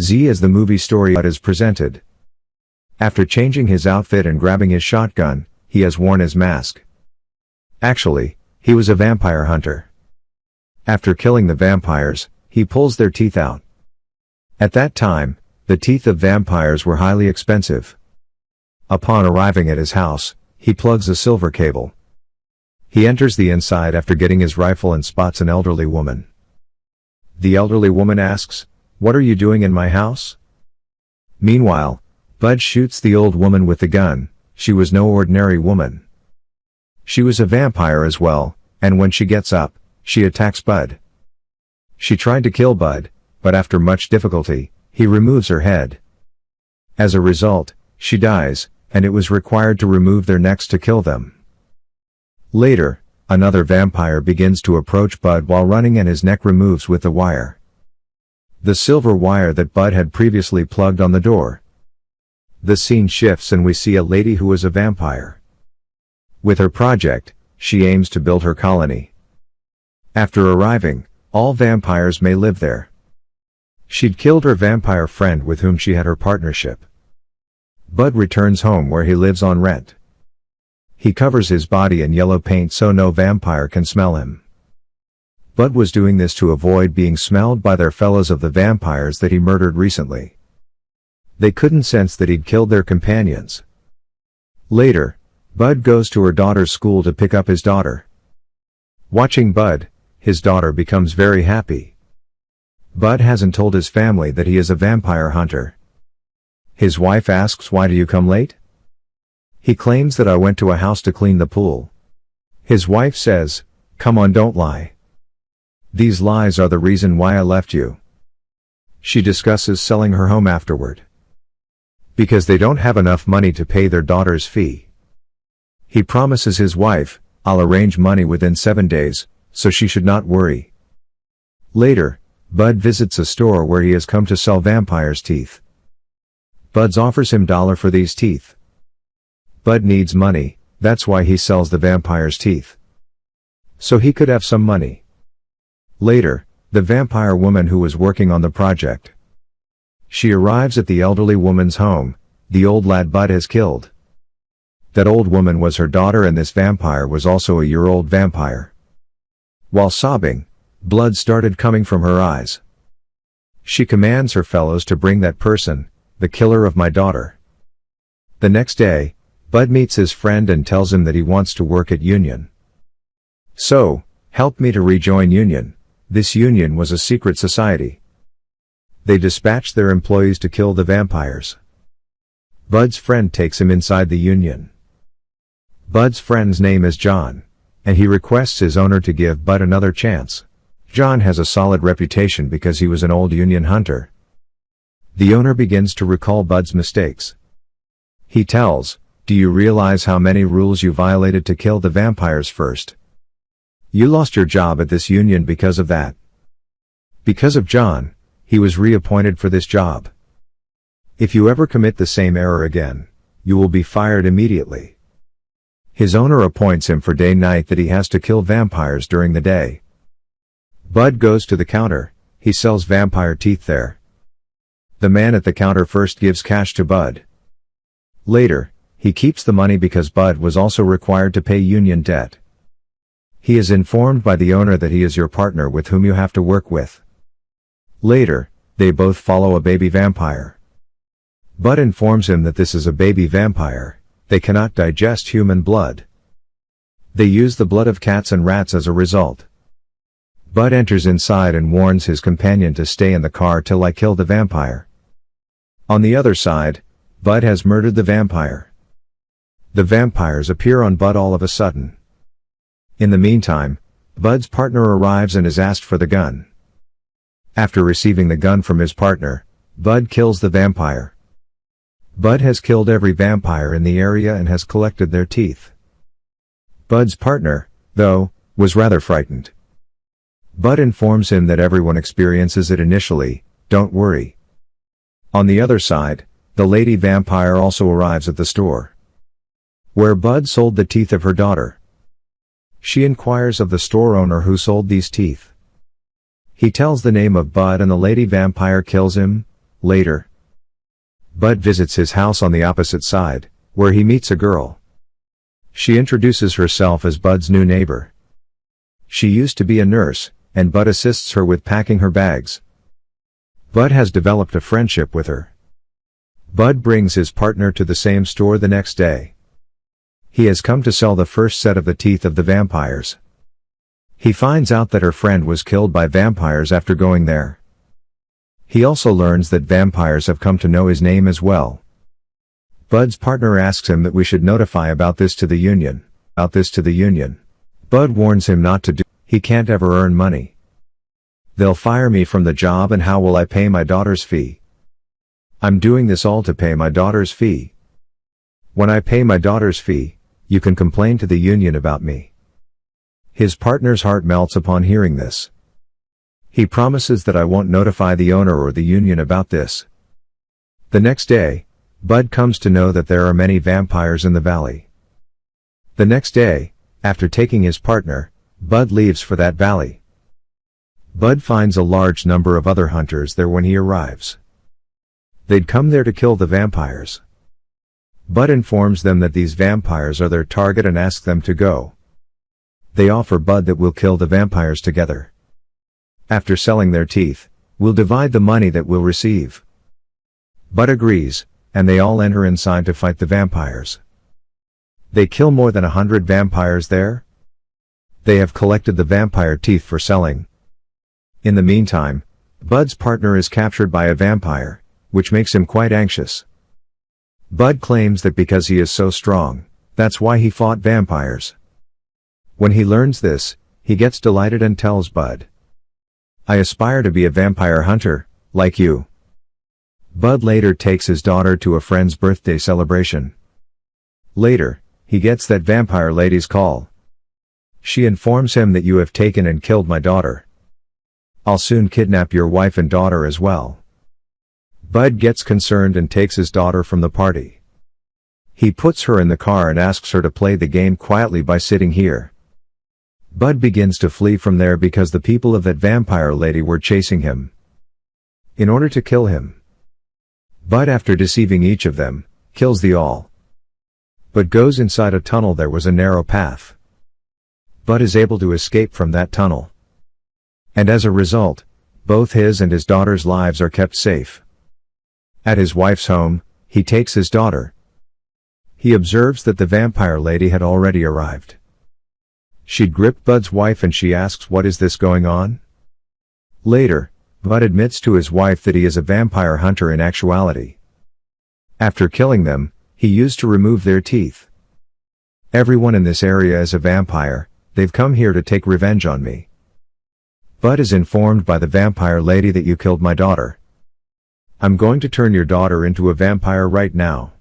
Z as the movie story is presented. After changing his outfit and grabbing his shotgun, he has worn his mask. Actually, he was a vampire hunter. After killing the vampires, he pulls their teeth out. At that time, the teeth of vampires were highly expensive. Upon arriving at his house, he plugs a silver cable. He enters the inside after getting his rifle and spots an elderly woman. The elderly woman asks, "What are you doing in my house?" Meanwhile, Bud shoots the old woman with the gun. She was no ordinary woman. She was a vampire as well, and when she gets up, she attacks Bud. She tried to kill Bud, but after much difficulty, he removes her head. As a result, she dies, and it was required to remove their necks to kill them. Later, another vampire begins to approach Bud while running and his neck removes with the wire. The silver wire that Bud had previously plugged on the door. The scene shifts and we see a lady who is a vampire. With her project, she aims to build her colony. After arriving, all vampires may live there. She'd killed her vampire friend with whom she had her partnership. Bud returns home where he lives on rent. He covers his body in yellow paint so no vampire can smell him. Bud was doing this to avoid being smelled by their fellows of the vampires that he murdered recently. They couldn't sense that he'd killed their companions. Later, Bud goes to her daughter's school to pick up his daughter. Watching Bud, his daughter becomes very happy. Bud hasn't told his family that he is a vampire hunter. His wife asks, "Why do you come late?" He claims that I went to a house to clean the pool. His wife says, "Come on, don't lie. These lies are the reason why I left you." She discusses selling her home afterward. Because they don't have enough money to pay their daughter's fee. He promises his wife, "I'll arrange money within 7 days, so she should not worry." Later, Bud visits a store where he has come to sell vampires' teeth. Bud offers him $1 for these teeth. Bud needs money, that's why he sells the vampire's teeth. So he could have some money. Later, the vampire woman who was working on the project. She arrives at the elderly woman's home, the old lad Bud has killed. That old woman was her daughter and this vampire was also a year-old vampire. While sobbing, blood started coming from her eyes. She commands her fellows to bring that person, the killer of my daughter. The next day, Bud meets his friend and tells him that he wants to work at Union. "So, help me to rejoin Union." This Union was a secret society. They dispatched their employees to kill the vampires. Bud's friend takes him inside the Union. Bud's friend's name is John, and he requests his owner to give Bud another chance. John has a solid reputation because he was an old Union hunter. The owner begins to recall Bud's mistakes. He tells, "Do you realize how many rules you violated to kill the vampires first? You lost your job at this Union because of that." Because of John, he was reappointed for this job. "If you ever commit the same error again, you will be fired immediately." His owner appoints him for day-night that he has to kill vampires during the day. Bud goes to the counter, he sells vampire teeth there. The man at the counter first gives cash to Bud. Later, he keeps the money because Bud was also required to pay Union debt. He is informed by the owner that he is your partner with whom you have to work with. Later, they both follow a baby vampire. Bud informs him that this is a baby vampire, they cannot digest human blood. They use the blood of cats and rats as a result. Bud enters inside and warns his companion to stay in the car till I kill the vampire. On the other side, Bud has murdered the vampire. The vampires appear on Bud all of a sudden. In the meantime, Bud's partner arrives and is asked for the gun. After receiving the gun from his partner, Bud kills the vampire. Bud has killed every vampire in the area and has collected their teeth. Bud's partner, though, was rather frightened. Bud informs him that everyone experiences it initially, don't worry. On the other side, the lady vampire also arrives at the store where Bud sold the teeth of her daughter. She inquires of the store owner who sold these teeth. He tells the name of Bud and the lady vampire kills him, Later, Bud visits his house on the opposite side, where he meets a girl. She introduces herself as Bud's new neighbor. She used to be a nurse, and Bud assists her with packing her bags. Bud has developed a friendship with her. Bud brings his partner to the same store the next day. He has come to sell the first set of the teeth of the vampires. He finds out that her friend was killed by vampires after going there. He also learns that vampires have come to know his name as well. Bud's partner asks him that we should notify about this to the union. Bud warns him not to do. He can't ever earn money. They'll fire me from the job, and how will I pay my daughter's fee? I'm doing this all to pay my daughter's fee. When I pay my daughter's fee, you can complain to the union about me. His partner's heart melts upon hearing this. He promises that I won't notify the owner or the union about this. The next day, Bud comes to know that there are many vampires in the valley. The next day, after taking his partner, Bud leaves for that valley. Bud finds a large number of other hunters there when he arrives. They'd come there to kill the vampires. Bud informs them that these vampires are their target and asks them to go. They offer Bud that we'll kill the vampires together. After selling their teeth, we'll divide the money that we'll receive. Bud agrees, and they all enter inside to fight the vampires. They kill more than 100 vampires there. They have collected the vampire teeth for selling. In the meantime, Bud's partner is captured by a vampire, which makes him quite anxious. Bud claims that because he is so strong, that's why he fought vampires. When he learns this, he gets delighted and tells Bud, "I aspire to be a vampire hunter, like you." Bud later takes his daughter to a friend's birthday celebration. Later, he gets that vampire lady's call. She informs him that you have taken and killed my daughter. I'll soon kidnap your wife and daughter as well. Bud gets concerned and takes his daughter from the party. He puts her in the car and asks her to play the game quietly by sitting here. Bud begins to flee from there because the people of that vampire lady were chasing him. In order to kill him, Bud, after deceiving each of them, kills the all. But goes inside a tunnel. There was a narrow path. Bud is able to escape from that tunnel. And as a result, both his and his daughter's lives are kept safe. At his wife's home, he takes his daughter. He observes that the vampire lady had already arrived. She'd gripped Bud's wife and she asks, "What is this going on?" Later, Bud admits to his wife that he is a vampire hunter in actuality. After killing them, he used to remove their teeth. "Everyone in this area is a vampire, they've come here to take revenge on me. Bud is informed by the vampire lady that you killed my daughter. I'm going to turn your daughter into a vampire right now.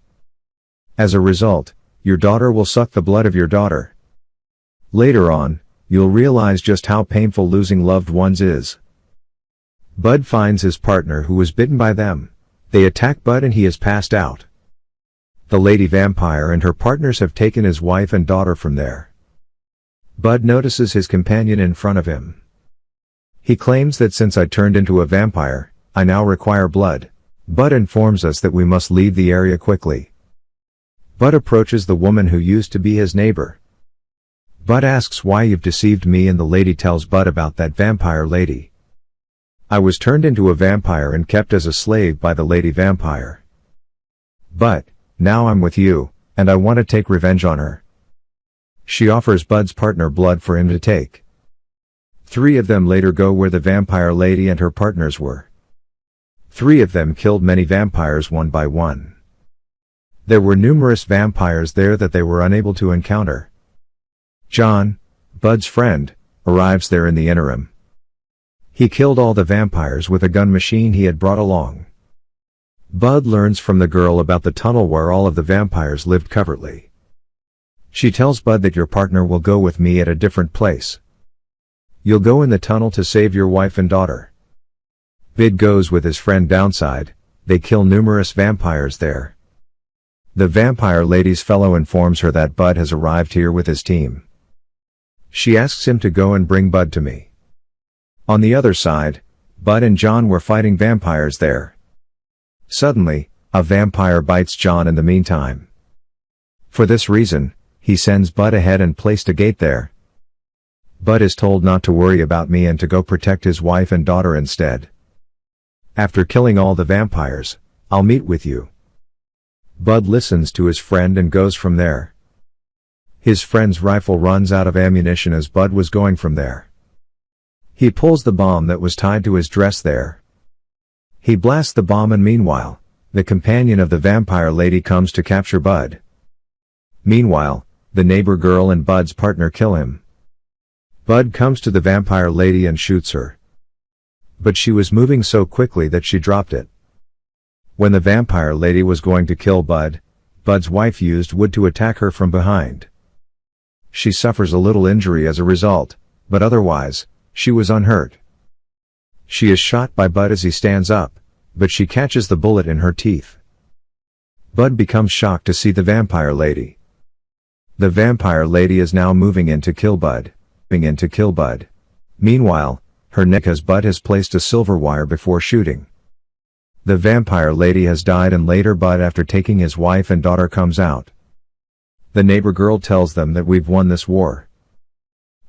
As a result, your daughter will suck the blood of your daughter. Later on, you'll realize just how painful losing loved ones is." Bud finds his partner who was bitten by them. They attack Bud and he is passed out. The lady vampire and her partners have taken his wife and daughter from there. Bud notices his companion in front of him. He claims that since I turned into a vampire, I now require blood. Bud informs us that we must leave the area quickly. Bud approaches the woman who used to be his neighbor. Bud asks why you've deceived me, and the lady tells Bud about that vampire lady. "I was turned into a vampire and kept as a slave by the lady vampire. But, now I'm with you, and I want to take revenge on her." She offers Bud's partner blood for him to take. 3 of them later go where the vampire lady and her partners were. 3 of them killed many vampires one by one. There were numerous vampires there that they were unable to encounter. John, Bud's friend, arrives there in the interim. He killed all the vampires with a gun machine he had brought along. Bud learns from the girl about the tunnel where all of the vampires lived covertly. She tells Bud that your partner will go with me at a different place. You'll go in the tunnel to save your wife and daughter. Bud goes with his friend downside. They kill numerous vampires there. The vampire lady's fellow informs her that Bud has arrived here with his team. She asks him to go and bring Bud to me. On the other side, Bud and John were fighting vampires there. Suddenly, a vampire bites John in the meantime. For this reason, he sends Bud ahead and placed a gate there. Bud is told not to worry about me and to go protect his wife and daughter instead. After killing all the vampires, I'll meet with you. Bud listens to his friend and goes from there. His friend's rifle runs out of ammunition as Bud was going from there. He pulls the bomb that was tied to his dress there. He blasts the bomb, and meanwhile, the companion of the vampire lady comes to capture Bud. Meanwhile, the neighbor girl and Bud's partner kill him. Bud comes to the vampire lady and shoots her. But she was moving so quickly that she dropped it. When the vampire lady was going to kill Bud, Bud's wife used wood to attack her from behind. She suffers a little injury as a result, but otherwise, she was unhurt. She is shot by Bud as he stands up, but she catches the bullet in her teeth. Bud becomes shocked to see the vampire lady. The vampire lady is now moving in to kill Bud. Meanwhile, her neck as Bud has placed a silver wire before shooting. The vampire lady has died, and later Bud, after taking his wife and daughter, comes out. The neighbor girl tells them that we've won this war.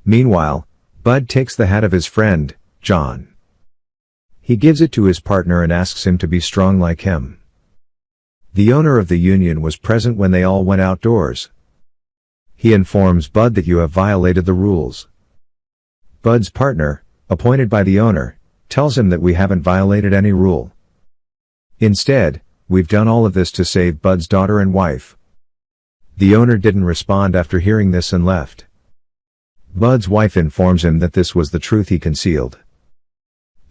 Meanwhile, Bud takes the hat of his friend, John. He gives it to his partner and asks him to be strong like him. The owner of the union was present when they all went outdoors. He informs Bud that you have violated the rules. Bud's partner, appointed by the owner, tells him that we haven't violated any rule. Instead, we've done all of this to save Bud's daughter and wife. The owner didn't respond after hearing this and left. Bud's wife informs him that this was the truth he concealed.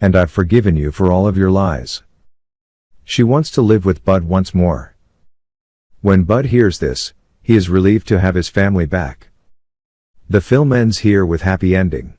And I've forgiven you for all of your lies. She wants to live with Bud once more. When Bud hears this, he is relieved to have his family back. The film ends here with happy ending.